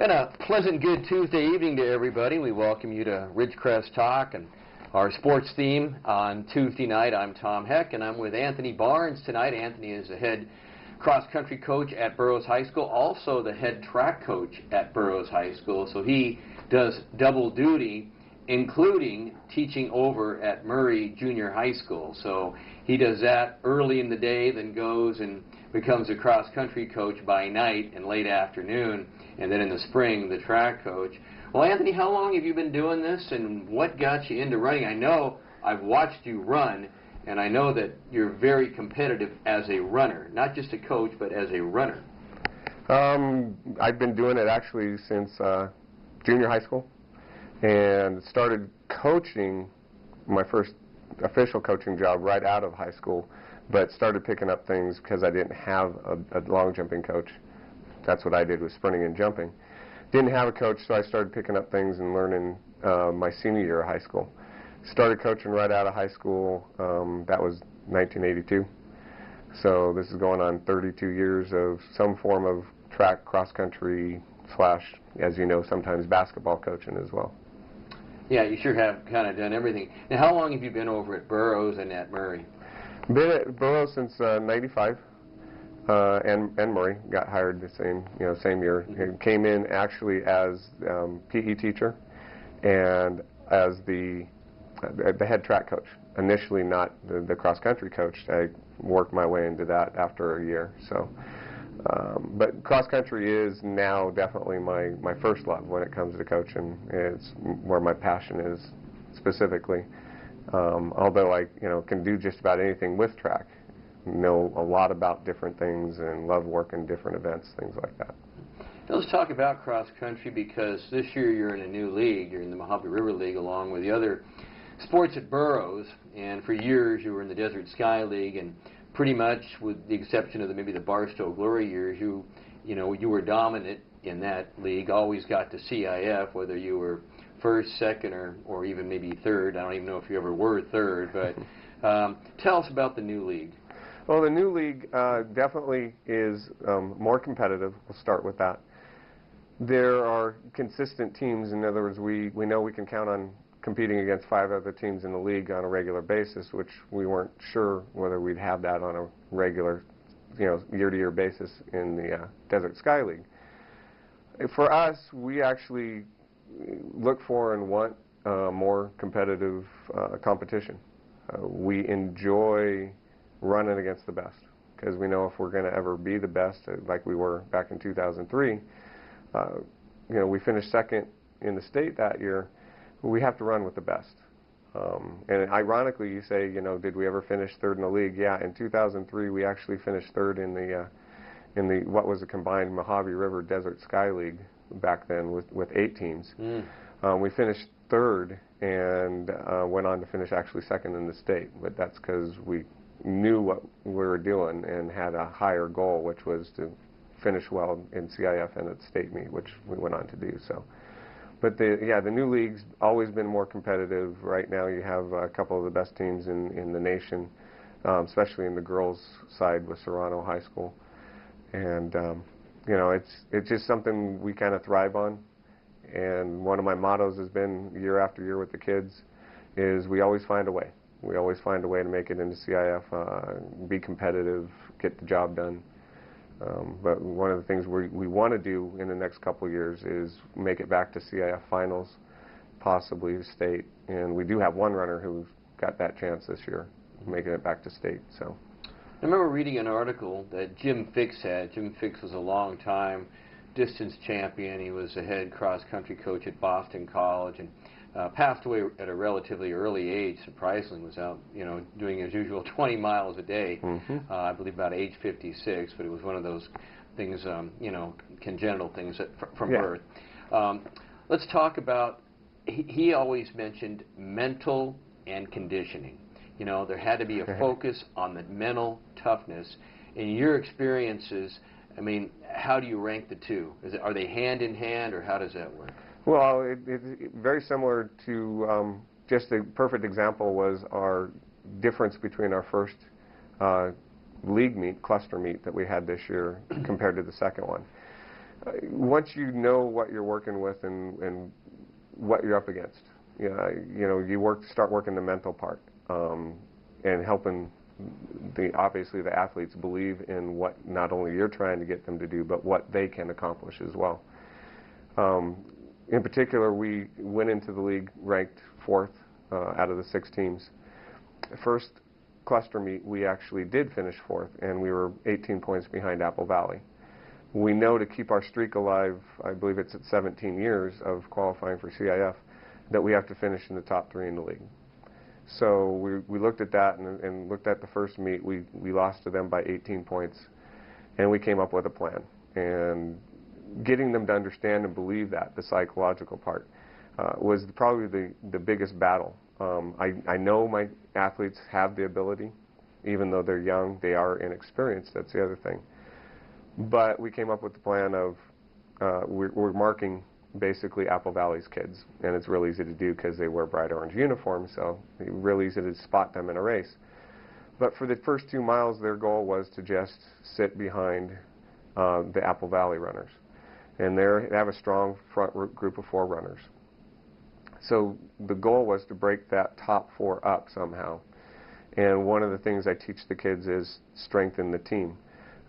And a pleasant good Tuesday evening to everybody. We welcome you to Ridgecrest Talk and our sports theme on Tuesday night. I'm Tom Heck, and I'm with Anthony Barnes tonight. Anthony is the head cross-country coach at Burroughs High School, also the head track coach at Burroughs High School. So he does double duty, including teaching over at Murray Junior High School. So he does that early in the day, then goes and becomes a cross-country coach by night and late afternoon, and then in the spring, the track coach. Well, Anthony, how long have you been doing this, and what got you into running? I know I've watched you run, and I know that you're very competitive as a runner, not just a coach, but as a runner. I've been doing it actually since junior high school, and started coaching my first official coaching job right out of high school, but started picking up things because I didn't have a long jumping coach. That's what I did, was sprinting and jumping. Didn't have a coach, so I started picking up things and learning my senior year of high school. Started coaching right out of high school. That was 1982. So this is going on 32 years of some form of track, cross-country, slash, as you know, sometimes basketball coaching as well. Yeah, you sure have kind of done everything. Now, how long have you been over at Burroughs and at Murray? Been at Burroughs since '95, and Murray. Got hired the same year. And came in actually as PE teacher and as the head track coach. Initially, not the cross country coach. I worked my way into that after a year. So, but cross country is now definitely my first love when it comes to coaching. It's where my passion is specifically. Although I can do just about anything with track, know a lot about different things and love working different events, things like that. Now let's talk about cross country, because this year you're in a new league. You're in the Mojave River League along with the other sports at Burroughs, and for years you were in the Desert Sky League, and pretty much with the exception of maybe the Barstow Glory years, you were dominant in that league, always got to CIF, whether you were first, second, or even maybe third. I don't even know if you ever were third, but tell us about the new league. Well, the new league definitely is more competitive. We'll start with that. There are consistent teams. In other words, we know we can count on competing against 5 other teams in the league on a regular basis, which we weren't sure whether we'd have that on a regular, year-to-year basis in the Desert Sky League. For us, we actually look for and want more competitive competition. We enjoy running against the best, because we know if we're going to ever be the best, like we were back in 2003, we finished second in the state that year. We have to run with the best. And ironically, you say, did we ever finish third in the league? Yeah, in 2003 we actually finished third in the what was a combined Mojave River Desert Sky League back then with 8 teams. We finished third and went on to finish actually second in the state, but that's because we knew what we were doing and had a higher goal, which was to finish well in CIF and at state meet, which we went on to do. So, but the new league's always been more competitive. Right now you have a couple of the best teams in the nation, especially in the girls side with Serrano High School, and it's just something we kind of thrive on. And one of my mottos has been, year after year with the kids, is we always find a way. We always find a way to make it into CIF, be competitive, get the job done. But one of the things we want to do in the next couple of years is make it back to CIF finals, possibly state. And we do have one runner who's got that chance this year, making it back to state. So, I remember reading an article that Jim Fix had. Jim Fix was a long-time distance champion. He was the head cross-country coach at Boston College, and passed away at a relatively early age. Surprisingly, was out, doing his usual 20 miles a day. I believe about age 56, but it was one of those things, congenital things from birth. Let's talk about. He always mentioned mental and conditioning. There had to be a focus on the mental toughness. In your experiences, I mean, how do you rank the two? Are they hand in hand, or how does that work? Well, it's very similar to, just a perfect example was our difference between our first league meet, cluster meet that we had this year compared to the second one. Once you know what you're working with and what you're up against, you know, you start working the mental part, and helping obviously the athletes believe in what not only you're trying to get them to do, but what they can accomplish as well. In particular, we went into the league ranked 4th out of the 6 teams. First cluster meet, we actually did finish 4th, and we were 18 points behind Apple Valley. We know to keep our streak alive, I believe it's at 17 years of qualifying for CIF, that we have to finish in the top 3 in the league. So we looked at that and looked at the first meet. We lost to them by 18 points, and we came up with a plan. And getting them to understand and believe that, the psychological part, was probably the biggest battle. I know my athletes have the ability. Even though they're young, they are inexperienced. That's the other thing. But we came up with the plan of we're marking basically Apple Valley's kids, and it's real easy to do because they wear bright orange uniforms, so it's real easy to spot them in a race. But for the first 2 miles, their goal was to just sit behind the Apple Valley runners, and they have a strong front group of 4 runners. So the goal was to break that top 4 up somehow. And one of the things I teach the kids is strengthen the team.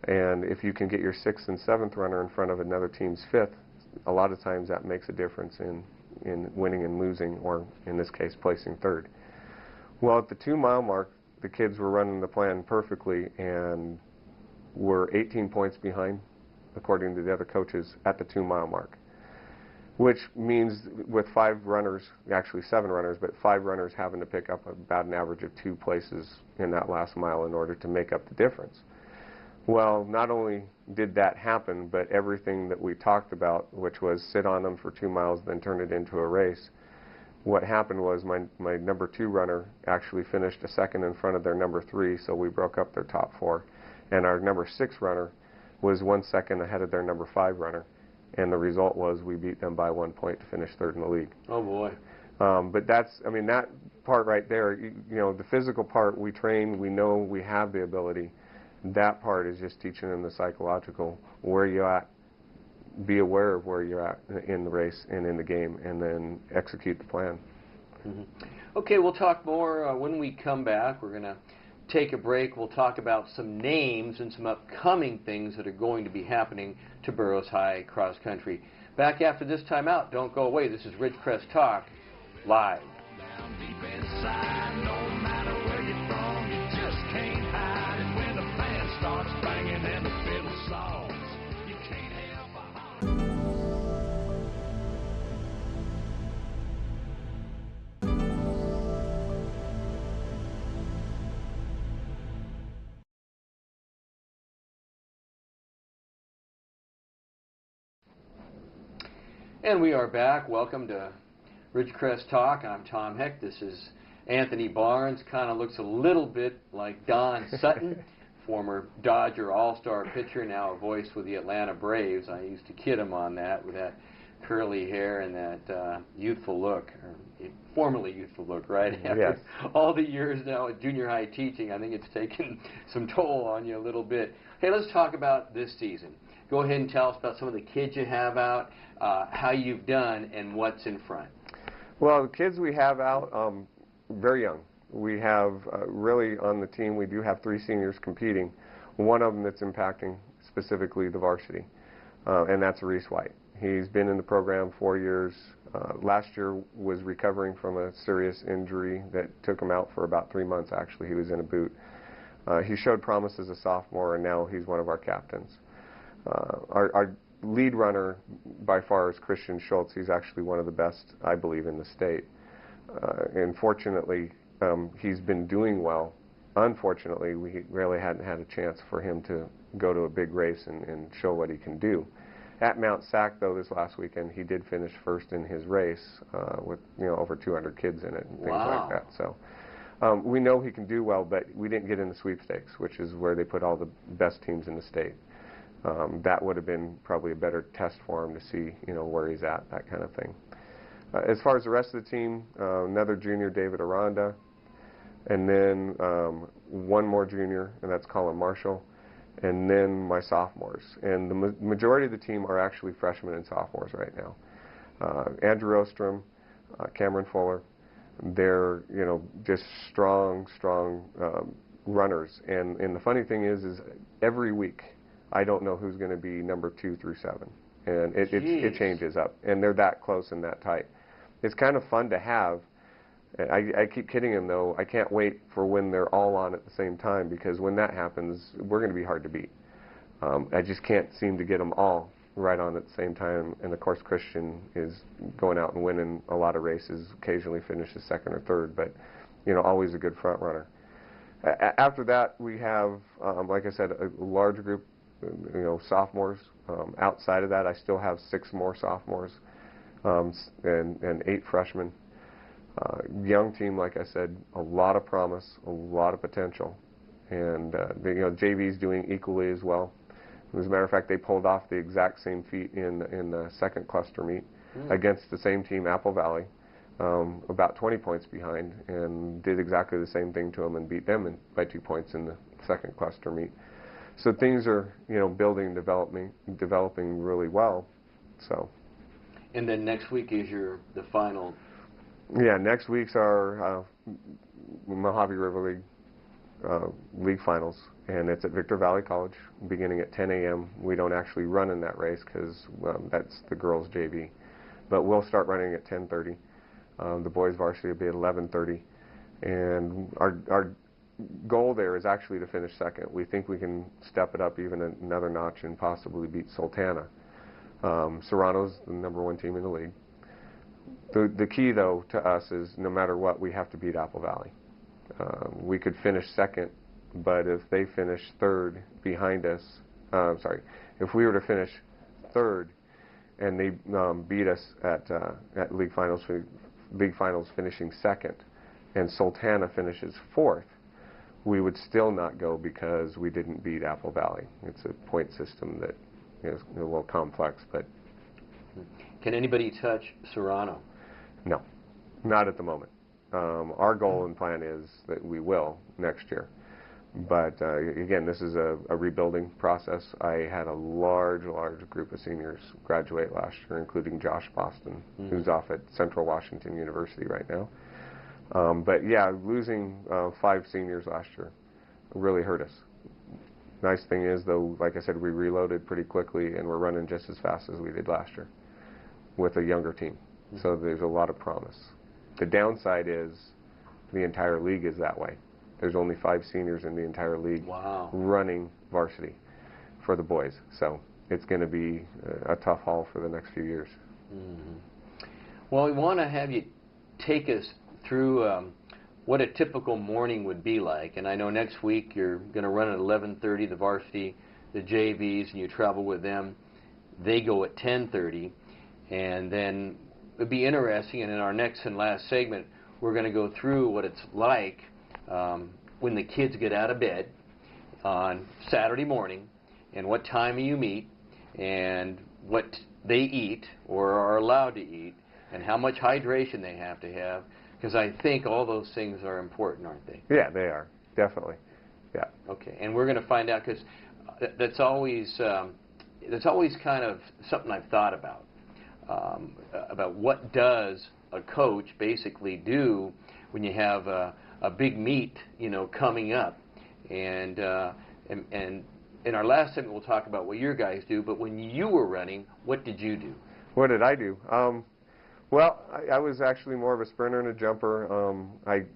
And if you can get your 6th and 7th runner in front of another team's 5th, a lot of times that makes a difference in winning and losing, or in this case, placing 3rd. Well, at the 2 mile mark, the kids were running the plan perfectly and were 18 points behind, according to the other coaches, at the 2 mile mark. Which means with 5 runners, actually 7 runners, but 5 runners having to pick up about an average of 2 places in that last mile in order to make up the difference. Well, not only did that happen, but everything that we talked about, which was sit on them for 2 miles, then turn it into a race, what happened was my number 2 runner actually finished a second in front of their number 3, so we broke up their top 4. And our number 6 runner was 1 second ahead of their number 5 runner. And the result was we beat them by 1 point to finish 3rd in the league. Oh, boy. But that's, I mean, that part right there, you know, the physical part, we train, we know we have the ability. That part is just teaching them the psychological, where you're at, be aware of where you're at in the race and in the game, and then execute the plan. Mm-hmm. Okay, we'll talk more when we come back. We're going to take a break. We'll talk about some names and some upcoming things that are going to be happening to Burroughs High cross country. Back after this time out. Don't go away. This is Ridgecrest Talk live. And we are back. Welcome to Ridgecrest Talk. I'm Tom Heck. This is Anthony Barnes. Kind of looks a little bit like Don Sutton, former Dodger All-Star pitcher, now a voice with the Atlanta Braves. I used to kid him on that with that curly hair and that youthful look, or formerly youthful look, right? After yes. all the years now at junior high teaching, I think it's taken some toll on you a little bit. Hey, let's talk about this season. Go ahead and tell us about some of the kids you have out, how you've done, and what's in front. Well, the kids we have out, very young. We have really on the team, we do have 3 seniors competing. One of them that's impacting specifically the varsity, and that's Reese White. He's been in the program 4 years. Last year was recovering from a serious injury that took him out for about 3 months, actually. He was in a boot. He showed promise as a sophomore, and now he's one of our captains. Our lead runner by far is Christian Schultz. He's actually one of the best, I believe, in the state. And fortunately, he's been doing well. Unfortunately, we really hadn't had a chance for him to go to a big race and show what he can do. At Mount Sac, though, this last weekend, he did finish first in his race with over 200 kids in it and things wow. like that. So we know he can do well, but we didn't get in the sweepstakes, which is where they put all the best teams in the state. That would have been probably a better test for him to see, where he's at, that kind of thing. As far as the rest of the team, another junior, David Aranda, and then one more junior, and that's Colin Marshall. and then my sophomores. And the majority of the team are actually freshmen and sophomores right now. Andrew Ostrom, Cameron Fuller, they're just strong runners. And the funny thing is every week I don't know who's going to be number 2 through 7, and it changes up, and they're that close and that tight. It's kind of fun to have. I keep kidding them though. I can't wait for when they're all on at the same time, because when that happens, we're going to be hard to beat. I just can't seem to get them all right on at the same time. And of course, Christian is going out and winning a lot of races. Occasionally finishes second or third, but always a good front runner. After that, we have, like I said, a large group, sophomores. Outside of that, I still have 6 more sophomores and 8 freshmen. Young team, like I said, a lot of promise, a lot of potential, and the JV's doing equally as well. As a matter of fact, they pulled off the exact same feat in the second cluster meet against the same team, Apple Valley, about 20 points behind, and did exactly the same thing to them and beat them by 2 points in the second cluster meet. So things are building, developing really well. So. And then next week is the final. Yeah, next week's our Mojave River League finals, and it's at Victor Valley College, beginning at 10 a.m. We don't actually run in that race because that's the girls' JV, but we'll start running at 10:30. The boys' varsity will be at 11:30, and our goal there is actually to finish second. We think we can step it up even another notch and possibly beat Sultana. Serrano's the #1 team in the league. The key, though, to us is no matter what, we have to beat Apple Valley. We could finish second, but if they finish third behind us, if we were to finish third and they beat us at league finals finishing second, and Sultana finishes fourth, we would still not go because we didn't beat Apple Valley. It's a point system that is a little complex, but. Can anybody touch Serrano? No, not at the moment. Our goal and plan is that we will next year. But again, this is a rebuilding process. I had a large group of seniors graduate last year, including Josh Boston, who's off at Central Washington University right now. But yeah, losing 5 seniors last year really hurt us. Nice thing is, though, like I said, we reloaded pretty quickly, and we're running just as fast as we did last year with a younger team. So there's a lot of promise. The downside is the entire league is that way. There's only 5 seniors in the entire league running varsity for the boys. So it's going to be a tough haul for the next few years. Well, we want to have you take us through what a typical morning would be like. And I know next week you're going to run at 11:30, the varsity, the JVs, and you travel with them. They go at 10:30. And then it'd be interesting, and in our next and last segment, we're going to go through what it's like when the kids get out of bed on Saturday morning, and what time you meet, and what they eat or are allowed to eat, and how much hydration they have to have, because I think all those things are important, aren't they? Yeah, they are, definitely. Yeah. Okay, and we're going to find out, because that's always kind of something I've thought about what does a coach basically do when you have a big meet, coming up. And in our last segment, we'll talk about what your guys do. But when you were running, what did you do? What did I do? Well, I was actually more of a sprinter and a jumper. I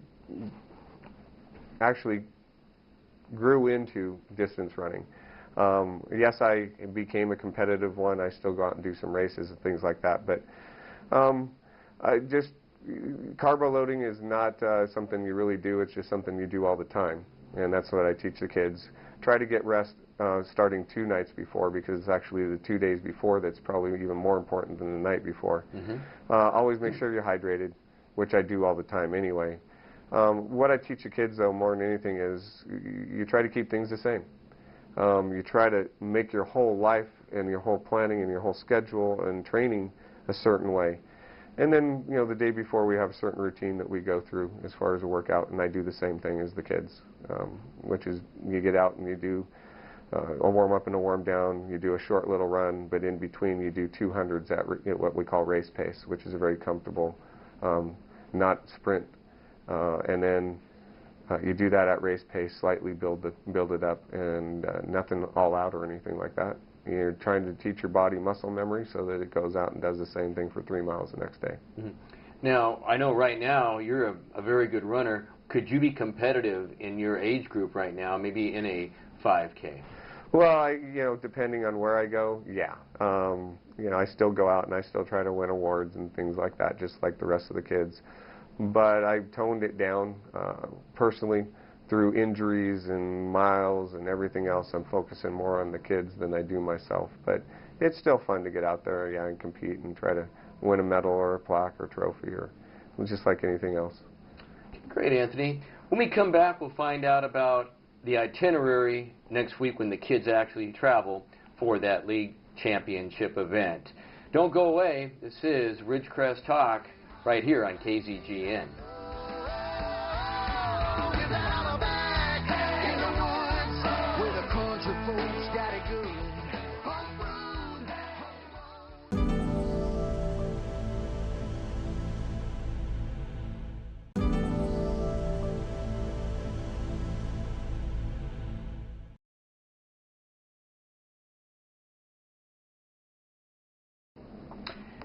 actually grew into distance running. Yes, I became a competitive one. I still go out and do some races and things like that. But carbo loading is not something you really do. It's just something you do all the time. And that's what I teach the kids. Try to get rest starting 2 nights before, because it's actually the 2 days before that's probably even more important than the night before. Always make sure you're hydrated, which I do all the time anyway. What I teach the kids, though, more than anything is you try to keep things the same. You try to make your whole life and your whole planning and your whole schedule and training a certain way. And then, the day before we have a certain routine that we go through as far as a workout, and I do the same thing as the kids, which is you get out and you do a warm-up and a warm-down. You do a short little run, but in between you do 200s at what we call race pace, which is a very comfortable, not sprint. And then you do that at race pace, slightly build it up, and nothing all out or anything like that. You're trying to teach your body muscle memory so that it goes out and does the same thing for 3 miles the next day. Mm-hmm. Now, I know right now you're a very good runner. Could you be competitive in your age group right now, maybe in a 5K? Well, depending on where I go, yeah. I still go out and I still try to win awards and things like that, just like the rest of the kids. But I've toned it down personally through injuries and miles and everything else. I'm focusing more on the kids than I do myself. But it's still fun to get out there, yeah, and compete and try to win a medal or a plaque or trophy or just like anything else. Great, Anthony. When we come back, we'll find out about the itinerary next week when the kids actually travel for that league championship event. Don't go away. This is Ridgecrest Talk right here on KZGN.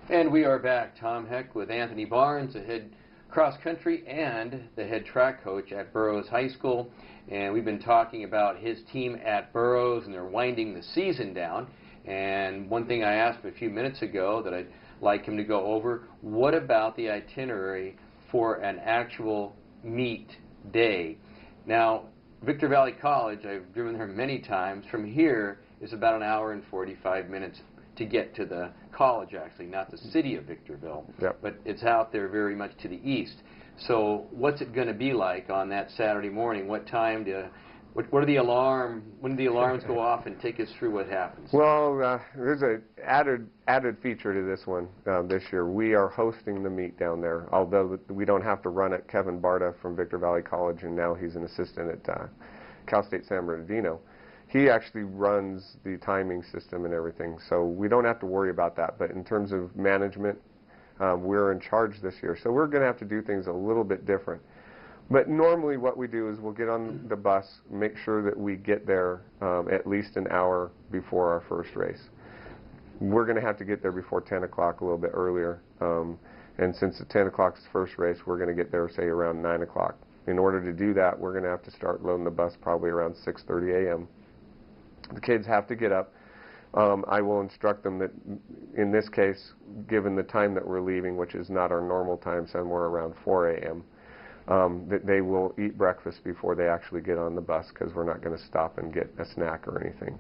And we are back. Tom Heck with Anthony Barnes, the head cross country and the head track coach at Burroughs High School. And we've been talking about his team at Burroughs, and they're winding the season down. And one thing I asked him a few minutes ago that I'd like him to go over, what about the itinerary for an actual meet day? Now, Victor Valley College, I've driven there many times. From here is about an hour and 45 minutes to get to the college, actually, not the city of Victorville. Yep. But it's out there very much to the east. So what's it going to be like on that Saturday morning? What time when do the alarms go off, and take us through what happens? Well, there's an added feature to this one this year. We are hosting the meet down there, although we don't have to run it. Kevin Barta from Victor Valley College, and now he's an assistant at Cal State San Bernardino. He actually runs the timing system and everything, so we don't have to worry about that. But in terms of management, we're in charge this year, so we're going to have to do things a little bit different. But normally what we do is we'll get on the bus, make sure that we get there at least an hour before our first race. We're going to have to get there before 10 o'clock, a little bit earlier. And since the 10 o'clock is the first race, we're going to get there, say, around 9 o'clock. In order to do that, we're going to have to start loading the bus probably around 6:30 a.m. The kids have to get up. I will instruct them that, in this case, given the time that we're leaving, which is not our normal time, somewhere around 4 a.m., that they will eat breakfast before they actually get on the bus, because we're not going to stop and get a snack or anything.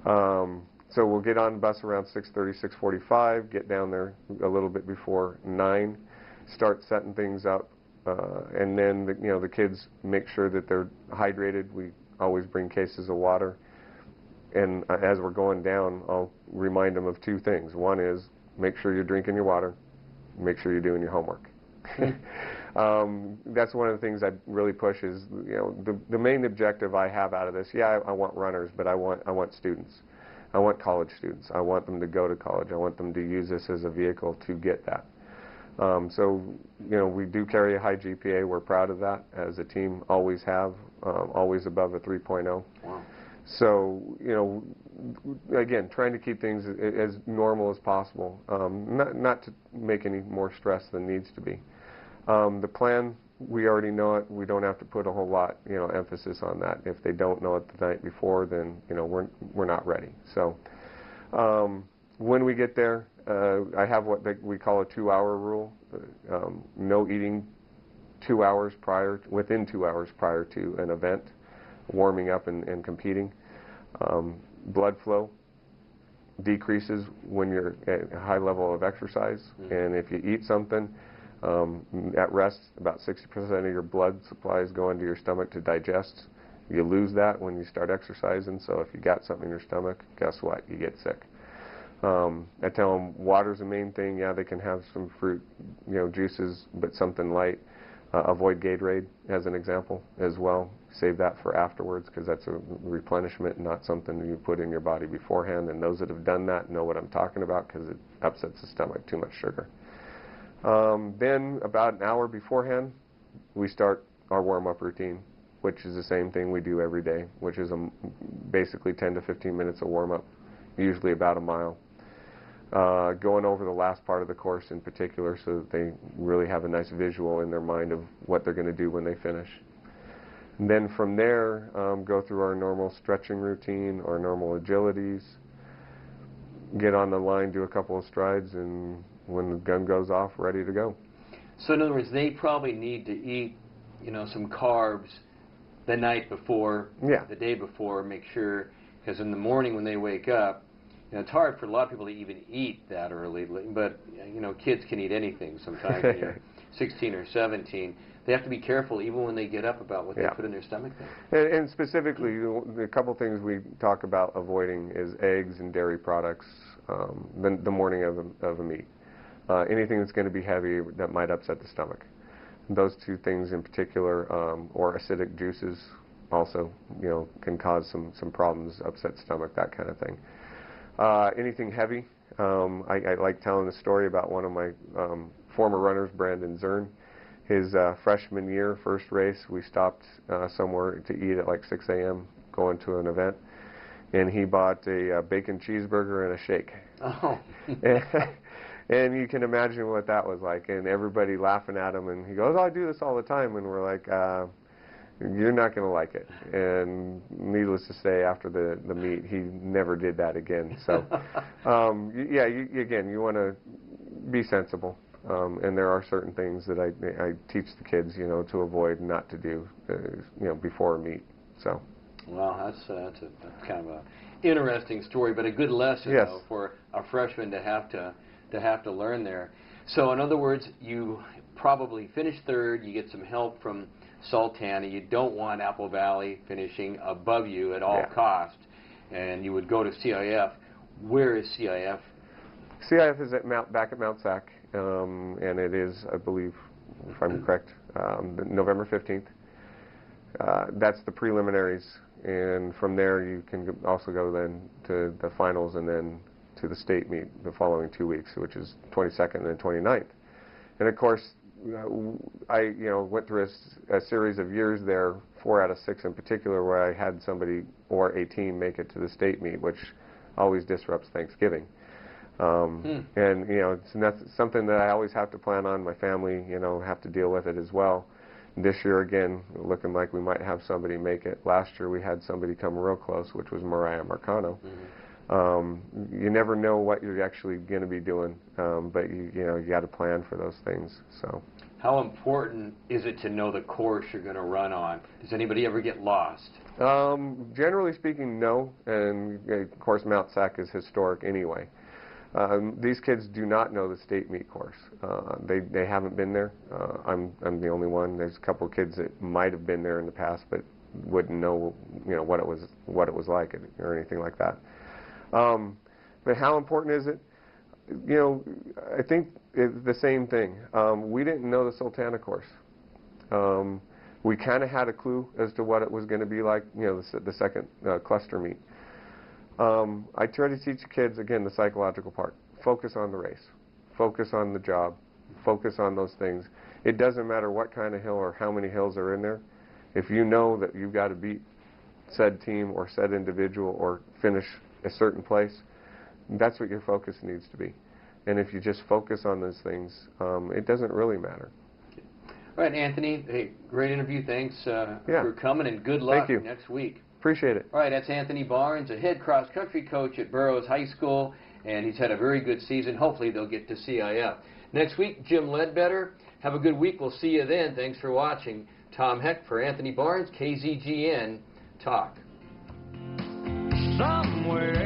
So we'll get on the bus around 6:30, 6:45, get down there a little bit before 9, start setting things up, and then the kids make sure that they're hydrated. We always bring cases of water. And as we're going down, I'll remind them of two things. One is, make sure you're drinking your water. Make sure you're doing your homework. That's one of the things I really push is, the main objective I have out of this, yeah, I want runners, but I want students. I want college students. I want them to go to college. I want them to use this as a vehicle to get that. So, we do carry a high GPA. We're proud of that as a team, always have, always above a 3.0. Wow. So, again, trying to keep things as normal as possible, not to make any more stress than needs to be. The plan, we already know it. We don't have to put a whole lot, emphasis on that. If they don't know it the night before, then, we're not ready. So, when we get there, I have what we call a 2-hour rule. No eating 2 hours within 2 hours prior to an event, warming up and competing. Blood flow decreases when you're at a high level of exercise, and if you eat something at rest, about 60% of your blood supply is going to your stomach to digest. You lose that when you start exercising, so if you got something in your stomach, guess what? You get sick. I tell them water's the main thing. Yeah, they can have some fruit, juices, but something light. Avoid Gatorade, as an example, as well. save that for afterwards, because that's a replenishment, not something you put in your body beforehand. And those that have done that know what I'm talking about, because it upsets the stomach, too much sugar. Then about an hour beforehand, we start our warm-up routine, which is the same thing we do every day, which is basically 10 to 15 minutes of warm-up, usually about a mile. Going over the last part of the course in particular, so that they really have a nice visual in their mind of what they're going to do when they finish. And then from there, go through our normal stretching routine, our normal agilities, get on the line, do a couple of strides, and when the gun goes off, ready to go. So in other words, they probably need to eat, you know, some carbs the night before, the day before, make sure, because in the morning when they wake up, you know, it's hard for a lot of people to even eat that early, but, you know, kids can eat anything sometimes when you're 16 or 17. They have to be careful even when they get up about what they put in their stomach then. And specifically, a couple things we talk about avoiding is eggs and dairy products the morning of a meet. Anything that's going to be heavy that might upset the stomach. Those two things in particular, or acidic juices also, you know, can cause some problems, upset stomach, that kind of thing. Anything heavy, I like telling the story about one of my former runners, Brandon Zern. His freshman year, first race, we stopped somewhere to eat at like 6 a.m. going to an event, and he bought a bacon cheeseburger and a shake. Oh. And you can imagine what that was like, and everybody laughing at him, and he goes, "Oh, I do this all the time," and we're like, "You're not going to like it." And needless to say, after the meet, he never did that again. So, again, you want to be sensible, and there are certain things that I teach the kids, you know, to avoid, not to do, you know, before a meet. So. Well, that's kind of a interesting story, but a good lesson though, for a freshman to have to learn there. So, in other words, you probably finish third. You get some help from Sultana. You don't want Apple Valley finishing above you at all costs, and you would go to CIF. Where is CIF? CIF is back at Mount Sac, and it is, I believe, if I'm correct, November 15th. That's the preliminaries, and from there you can also go then to the finals and then to the state meet the following 2 weeks, which is 22nd and 29th. And of course, I went through a series of years there, 4 out of 6 in particular, where I had somebody or a team make it to the state meet, which always disrupts Thanksgiving. And it's something that I always have to plan on. My family, have to deal with it as well. This year, again, looking like we might have somebody make it. Last year, we had somebody come real close, which was Mariah Marcano. You never know what you're actually going to be doing, but you got to plan for those things. So, how important is it to know the course you're going to run on? Does anybody ever get lost? Generally speaking, no. And of course, Mount Sac is historic anyway. These kids do not know the state meet course. They haven't been there. I'm the only one. There's a couple of kids that might have been there in the past, but wouldn't know what it was like or anything like that. But how important is it? I think it's the same thing. We didn't know the Sultana course. We kind of had a clue as to what it was going to be like, the second cluster meet. I try to teach the kids, again, the psychological part. Focus on the race. Focus on the job. Focus on those things. It doesn't matter what kind of hill or how many hills are in there. If you know that you've got to beat said team or said individual or finish a certain place, that's what your focus needs to be. And if you just focus on those things, it doesn't really matter. All right, Anthony, hey, great interview. Thanks for coming, and good luck next week. Appreciate it. All right, that's Anthony Barnes, a head cross-country coach at Burroughs High School, and he's had a very good season. Hopefully they'll get to CIF. Next week, Jim Ledbetter. Have a good week. We'll see you then. Thanks for watching. Tom Heck for Anthony Barnes, KZGN Talk. Somewhere